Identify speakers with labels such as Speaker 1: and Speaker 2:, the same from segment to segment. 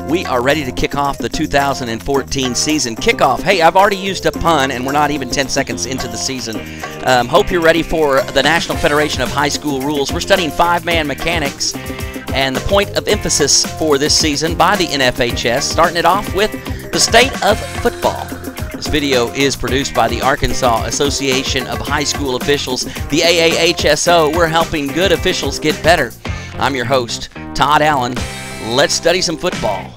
Speaker 1: We are ready to kick off the 2014 season. Kickoff. Hey, I've already used a pun, and we're not even 10 seconds into the season. Hope you're ready for the National Federation of High School Rules. We're studying five-man mechanics, and the point of emphasis for this season by the NFHS, starting it off with the state of football. This video is produced by the Arkansas Association of High School Officials, the AAHSO. We're helping good officials get better. I'm your host, Todd Allen. Let's study some football.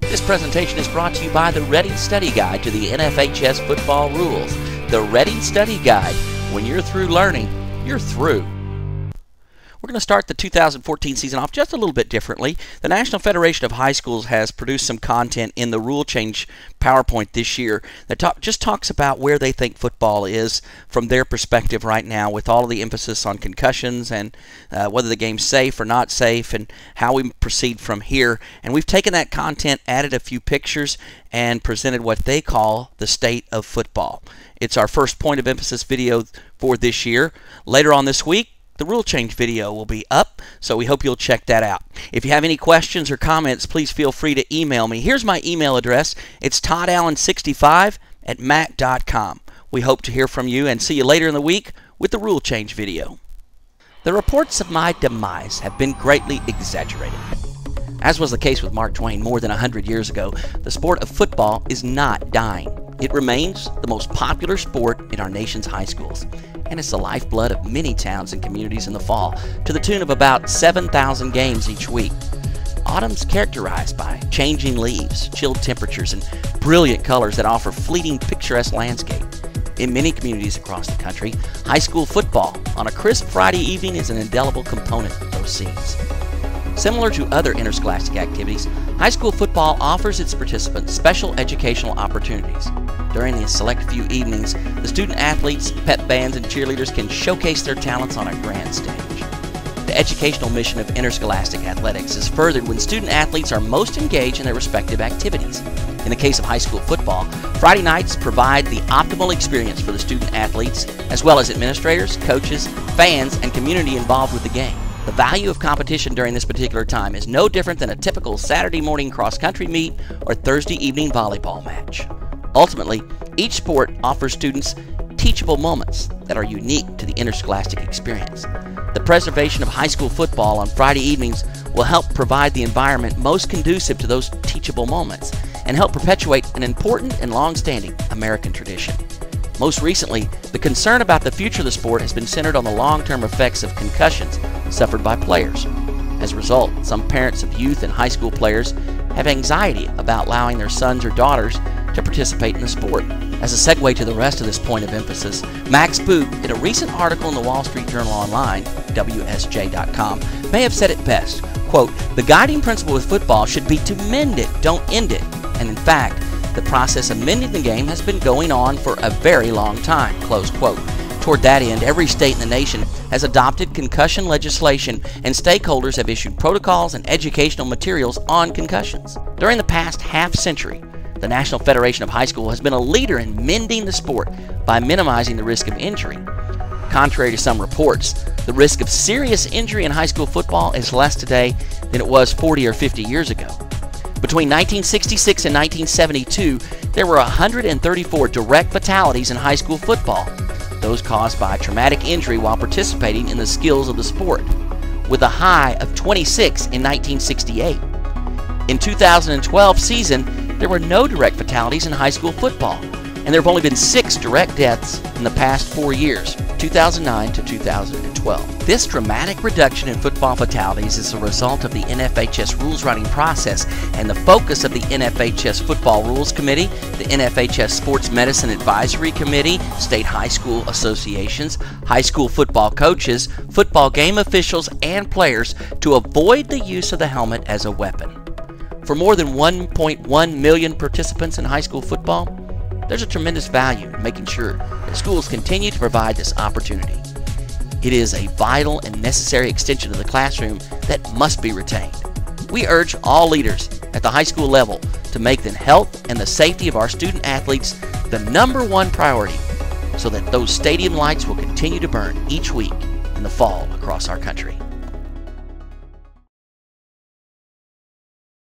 Speaker 1: This presentation is brought to you by the Ready Study Guide to the NFHS football rules. The Ready Study Guide. When you're through learning, you're through. We're going to start the 2014 season off just a little bit differently. The National Federation of High Schools has produced some content in the rule change PowerPoint this year that just talks about where they think football is from their perspective right now, with all of the emphasis on concussions and whether the game's safe or not safe and how we proceed from here. And we've taken that content, added a few pictures, and presented what they call the state of football. It's our first point of emphasis video for this year. Later on this week, the rule change video will be up, so we hope you'll check that out. If you have any questions or comments, please feel free to email me. Here's my email address. It's toddallen65@mac.com. We hope to hear from you and see you later in the week with the rule change video. The reports of my demise have been greatly exaggerated. As was the case with Mark Twain more than 100 years ago, the sport of football is not dying. It remains the most popular sport in our nation's high schools, and it's the lifeblood of many towns and communities in the fall, to the tune of about 7,000 games each week. Autumn's characterized by changing leaves, chilled temperatures, and brilliant colors that offer fleeting, picturesque landscape. In many communities across the country, high school football on a crisp Friday evening is an indelible component of those scenes. Similar to other interscholastic activities, high school football offers its participants special educational opportunities. During the select few evenings, the student athletes, pep bands, and cheerleaders can showcase their talents on a grand stage. The educational mission of interscholastic athletics is furthered when student athletes are most engaged in their respective activities. In the case of high school football, Friday nights provide the optimal experience for the student athletes, as well as administrators, coaches, fans, and community involved with the game. The value of competition during this particular time is no different than a typical Saturday morning cross-country meet or Thursday evening volleyball match. Ultimately, each sport offers students teachable moments that are unique to the interscholastic experience. The preservation of high school football on Friday evenings will help provide the environment most conducive to those teachable moments and help perpetuate an important and long-standing American tradition. Most recently, the concern about the future of the sport has been centered on the long-term effects of concussions suffered by players. As a result, some parents of youth and high school players have anxiety about allowing their sons or daughters to participate in the sport. As a segue to the rest of this point of emphasis, Max Boot, in a recent article in the Wall Street Journal Online, WSJ.com, may have said it best, quote, "The guiding principle with football should be to mend it, don't end it." And in fact, the process of mending the game has been going on for a very long time, close quote. Toward that end, every state in the nation has adopted concussion legislation, and stakeholders have issued protocols and educational materials on concussions. During the past half-century, the National Federation of High School has been a leader in mending the sport by minimizing the risk of injury. Contrary to some reports, the risk of serious injury in high school football is less today than it was 40 or 50 years ago. Between 1966 and 1972, there were 134 direct fatalities in high school football, those caused by traumatic injury while participating in the skills of the sport, with a high of 26 in 1968. In 2012 season, there were no direct fatalities in high school football, and there have only been 6 direct deaths in the past 4 years, 2009 to 2012. This dramatic reduction in football fatalities is a result of the NFHS rules writing process and the focus of the NFHS Football Rules Committee, the NFHS Sports Medicine Advisory Committee, state high school associations, high school football coaches, football game officials, and players to avoid the use of the helmet as a weapon. For more than 1.1 million participants in high school football, there's a tremendous value in making sure that schools continue to provide this opportunity. It is a vital and necessary extension of the classroom that must be retained. We urge all leaders at the high school level to make the health and the safety of our student athletes the #1 priority, so that those stadium lights will continue to burn each week in the fall across our country.